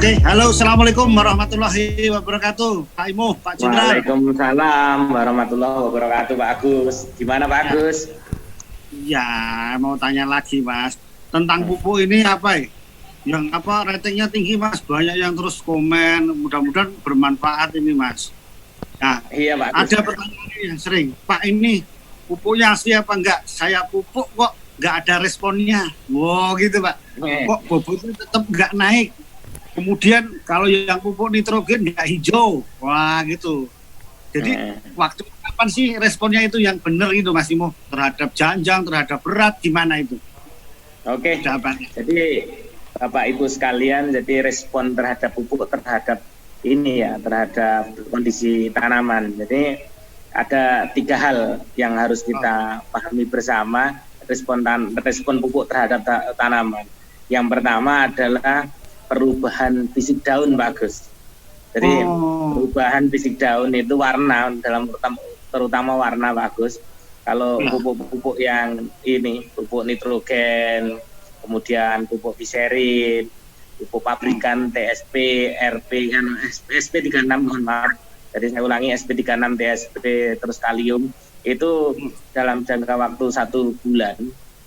Oke, halo, assalamualaikum warahmatullahi wabarakatuh, Pak Imo, Pak Jenderal. Waalaikumsalam warahmatullahi wabarakatuh, Pak Agus. Gimana Pak Agus? Ya, mau tanya lagi, Mas, tentang pupuk ini apa ya? Yang apa ratingnya tinggi, Mas? Banyak yang terus komen. Mudah-mudahan bermanfaat ini, Mas. Nah, iya, Pak Agus. Ada pertanyaan yang sering, Pak, ini pupuknya asli apa enggak? Saya pupuk kok nggak ada responnya. Wow, gitu, Pak. Kok bobotnya tetap nggak naik? Kemudian kalau yang pupuk nitrogen nggak hijau, wah gitu. Jadi waktu kapan sih responnya itu yang benar itu, Mas Imo, terhadap janjang, terhadap berat, gimana itu? Oke. Jawabannya. Jadi Bapak Ibu sekalian, jadi respon terhadap pupuk terhadap ini ya, terhadap kondisi tanaman. Jadi ada 3 hal yang harus kita pahami bersama respon pupuk terhadap tanaman. Yang pertama adalah perubahan fisik daun, Pak Agus. Jadi perubahan fisik daun itu warna, terutama warna, Pak Agus. Kalau pupuk-pupuk yang ini, pupuk nitrogen, kemudian pupuk gliserin, pupuk pabrikan TSP, RP, SP36, mohon maaf. Jadi saya ulangi, SP36, TSP, terus kalium, itu dalam jangka waktu 1 bulan,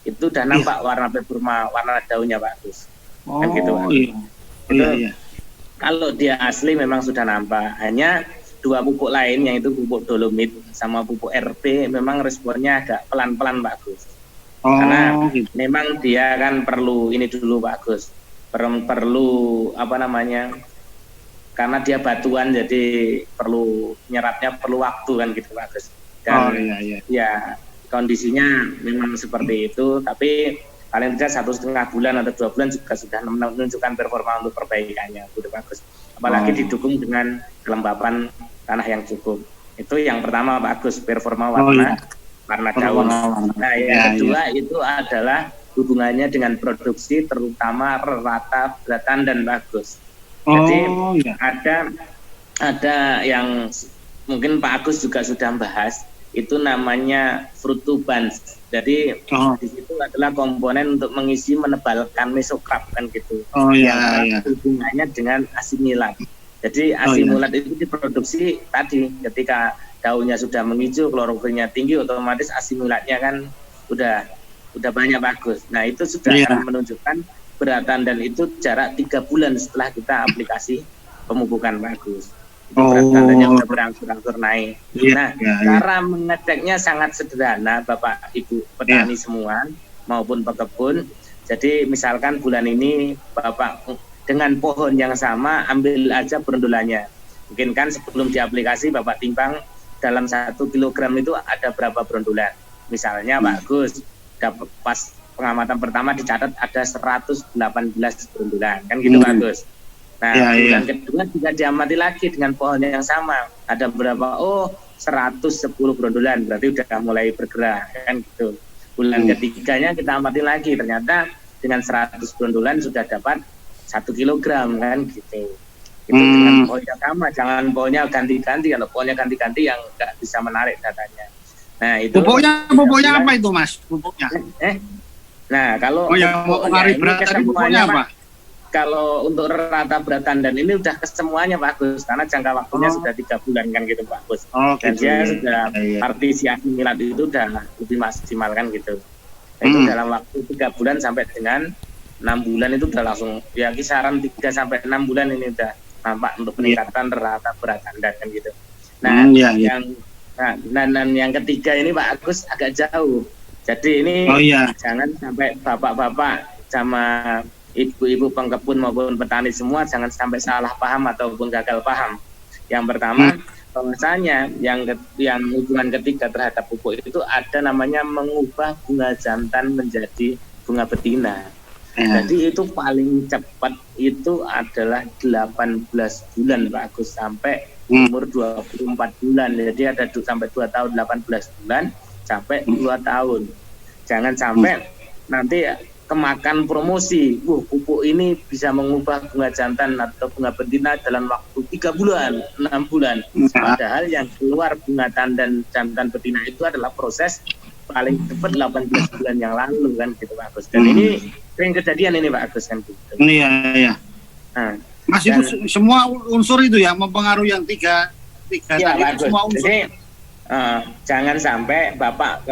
itu udah nampak warna performa, warna daunnya, Pak Agus. Kan gitu, Pak. Iya. Kalau dia asli memang sudah nampak. Hanya 2 pupuk lain, yaitu pupuk dolomit sama pupuk RP, memang responnya agak pelan-pelan, Pak Agus. Karena memang dia kan perlu ini dulu, Pak Agus. Perlu apa namanya? Karena dia batuan, jadi perlu nyerapnya perlu waktu kan gitu, Pak Agus. Dan ya kondisinya memang seperti itu, tapi paling tidak 1,5 bulan atau 2 bulan juga sudah menunjukkan performa untuk perbaikannya, sudah bagus. Apalagi didukung dengan kelembapan tanah yang cukup. Itu yang pertama, Pak Agus, performa warna daun. Nah, yang kedua itu adalah hubungannya dengan produksi, terutama rata berat tandan, Pak Agus. Jadi ada yang mungkin Pak Agus juga sudah bahas, itu namanya frutubans. Jadi di situ adalah komponen untuk mengisi menebalkan mesokrap kan gitu. Hubungannya dengan asimilat. Jadi asimilat itu diproduksi tadi ketika daunnya sudah menghijau, klorofilnya tinggi, otomatis asimilatnya kan udah banyak, bagus. Nah, itu sudah akan menunjukkan beratan, dan itu jarak 3 bulan setelah kita aplikasi pemupukan, bagus. Itu berat tandanya udah berangsur-angsur naik. Cara mengeceknya sangat sederhana, Bapak Ibu petani semua maupun pekebun. Jadi misalkan bulan ini Bapak dengan pohon yang sama ambil aja berundulannya. Mungkin kan sebelum diaplikasi Bapak timbang dalam 1 kilogram itu ada berapa berundulan. Misalnya Pak Agus, pas pengamatan pertama dicatat ada 118 berundulan, kan gitu Pak Agus. Nah, bulan kedua juga diamati lagi dengan pohon yang sama. Ada berapa? 110 berundulan, berarti udah mulai bergerak, kan gitu. Bulan ketiganya kita amati lagi, ternyata dengan 100 berundulan sudah dapat 1 kilogram, kan gitu. Itu dengan pohon yang sama, jangan pohonnya ganti-ganti. Kalau pohonnya ganti-ganti yang nggak bisa menarik datanya. Nah, itu pupuknya apa itu, Mas? Pupuknya? Nah, kalau pupuknya apa? Kalau untuk rata berat tandan ini udah kesemuanya, Pak Agus, karena jangka waktunya sudah 3 bulan kan gitu, Pak Agus. Dan dia sudah partisi asimilat itu udah lebih maksimal kan gitu. Itu dalam waktu 3 bulan sampai dengan 6 bulan itu udah langsung ya kisaran 3 sampai 6 bulan ini udah nampak untuk peningkatan rata berat tandan kan gitu. Nah, dan yang ketiga ini Pak Agus agak jauh. Jadi ini jangan sampai bapak-bapak sama ibu-ibu pengkebun maupun petani semua jangan sampai salah paham ataupun gagal paham. Yang pertama, bahwasanya yang hubungan ketiga terhadap pupuk itu ada namanya mengubah bunga jantan menjadi bunga betina. Jadi itu paling cepat itu adalah 18 bulan, Pak Agus, sampai umur 24 bulan. Jadi ada sampai 2 tahun, 18 bulan sampai 2 tahun. Jangan sampai nanti kemakan promosi, pupuk ini bisa mengubah bunga jantan atau bunga betina dalam waktu 3 bulan, 6 bulan. Padahal yang keluar bunga jantan betina itu adalah proses paling cepat 18 bulan yang lalu kan gitu Pak Agus. Dan ini sering kejadian ini Pak Agus kan gitu. Iya. Nah, Mas itu semua unsur itu ya mempengaruhi yang tiga ya, tadi itu semua unsur. Jadi jangan sampai Bapak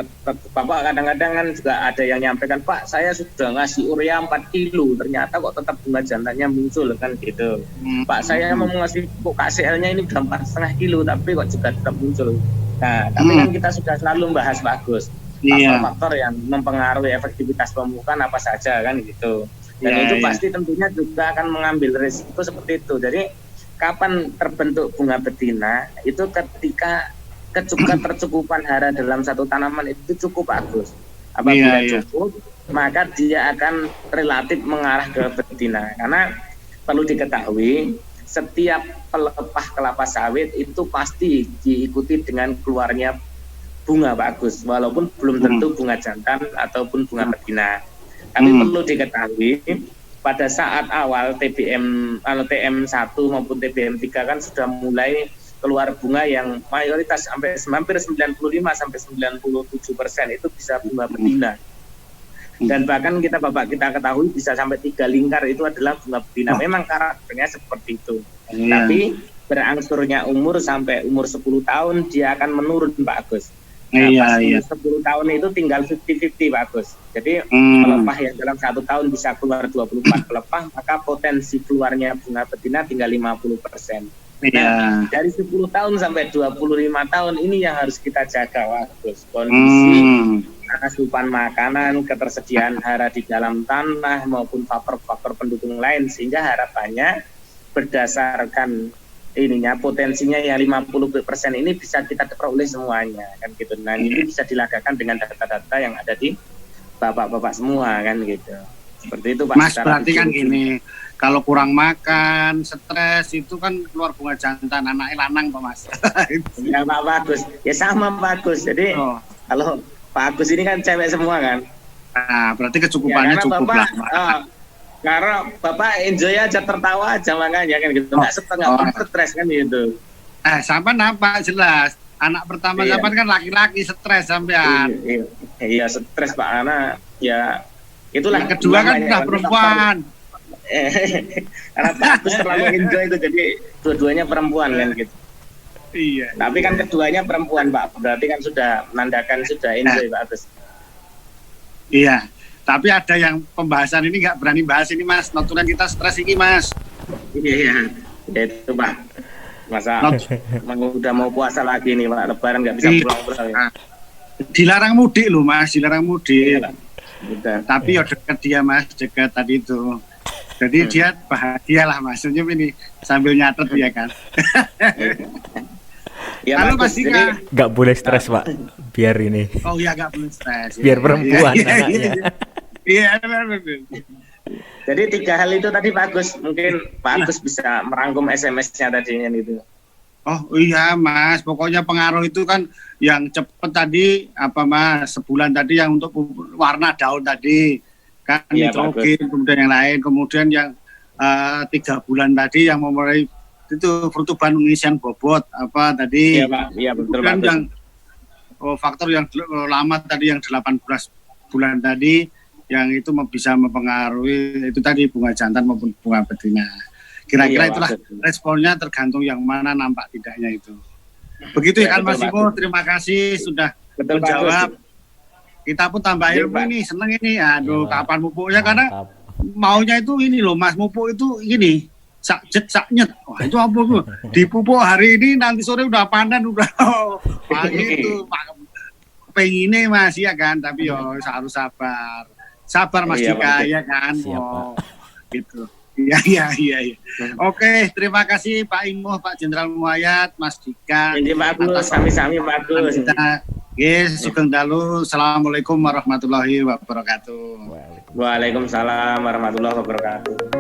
kadang-kadang kan juga ada yang nyampaikan, Pak saya sudah ngasih urea 4 kilo ternyata kok tetap bunga jantannya muncul kan gitu. Pak saya mau ngasih pupuk KCL-nya ini udah 4,5 kilo tapi kok juga tetap muncul. Nah tapi kan kita sudah selalu membahas bagus faktor-faktor yang mempengaruhi efektivitas pemupukan apa saja kan gitu. Dan itu pasti tentunya juga akan mengambil risiko seperti itu. Jadi kapan terbentuk bunga betina itu ketika ketercukupan hara dalam satu tanaman itu cukup bagus. Apabila cukup, maka dia akan relatif mengarah ke betina. Karena perlu diketahui, setiap pelepah kelapa sawit itu pasti diikuti dengan keluarnya bunga bagus, walaupun belum tentu bunga jantan ataupun bunga betina. Tapi perlu diketahui, pada saat awal TBM TM1 maupun TBM3 kan sudah mulai keluar bunga yang mayoritas hampir 95 sampai 97% itu bisa bunga betina. Dan bahkan kita ketahui bisa sampai 3 lingkar itu adalah bunga betina. Memang karakternya seperti itu. Tapi berangsurnya umur sampai umur 10 tahun dia akan menurun Pak Agus. Nah, 10 tahun itu tinggal 50-50 Pak Agus. Jadi pelepah yang dalam 1 tahun bisa keluar 24 pelepah, maka potensi keluarnya bunga betina tinggal 50%. Nah, dari 10 tahun sampai 25 tahun ini yang harus kita jaga Pak Agus. Kondisi asupan makanan, ketersediaan hara di dalam tanah maupun faktor-faktor pendukung lain, sehingga harapannya berdasarkan potensinya yang 50% ini bisa kita peroleh semuanya kan gitu. Nah ini bisa dilakukan dengan data-data yang ada di bapak-bapak semua kan gitu. Seperti itu Pak. Mas berarti kan gini, kalau kurang makan, stres itu kan keluar bunga jantan, anaknya lanang Pak Mas. Ya Pak Bagus, ya sama Pak Bagus. Jadi kalau Pak Agus ini kan cewek semua kan. Nah berarti kecukupannya cukup Bapak, lah. Karena Bapak enjoy aja, tertawa aja makanya kan gitu, nggak stres kan gitu. Sampai nampak jelas anak pertama sampai kan laki-laki stres sampean. Iya stres Pak, karena ya itulah. Yang kedua kan udah perempuan. Karena Pak Agus terlalu enjoy itu, jadi dua-duanya perempuan kan gitu. Iya. Tapi kan keduanya perempuan Pak, berarti kan sudah menandakan sudah enjoy Pak Agus. Iya. Tapi ada yang pembahasan ini nggak berani bahas ini Mas, notulen kita stres ini Mas. Iya, itu Pak. Masa udah mau puasa lagi nih Pak, Lebaran nggak bisa pulang-pulang. Ya. Dilarang mudik loh Mas, dilarang mudik. Iya, tapi ya dekat dia Mas, dekat tadi itu. Jadi dia bahagia lah Mas, senyum ini sambil nyatet ya kan. Ya, halo Mas Dika. Nggak boleh stres Pak, biar ini. Oh iya nggak boleh stres. Biar perempuan anaknya. Iya. Jadi 3 hal itu tadi Pak Agus, mungkin Pak Agus bisa merangkum SMS-nya tadinya itu. Oh iya Mas, pokoknya pengaruh itu kan yang cepet tadi apa Mas, sebulan tadi yang untuk warna daun tadi kan nitrogen, kemudian yang lain, kemudian yang 3 bulan tadi yang memulai itu frutuban pengisian bobot apa tadi. Iya Pak, iya betul Pak. Yang faktor yang lama tadi yang 18 bulan tadi yang itu bisa mempengaruhi itu tadi bunga jantan maupun bunga betina. Kira-kira itulah responnya tergantung yang mana nampak tidaknya itu. Begitu ya kan Mas Imo, terima kasih sudah menjawab. Kita pun tambah ilmu ini, seneng ini. Aduh, kapan pupuknya karena maunya itu ini loh Mas, pupuk itu ini saknyet. Wah, itu apa tuh? Dipupuk hari ini nanti sore udah panen udah pagi itu pengennya Mas ya kan, tapi yo harus sabar. Sabar Mas Dika ya kan. Gitu. Iya. Oke, terima kasih Pak Imo, Pak Jenderal Muayat, Mas Dika. Ini Pak Agus, sami-sami Pak Agus. Yes, sugeng dalu. Assalamualaikum warahmatullahi wabarakatuh. Waalaikumsalam warahmatullahi wabarakatuh.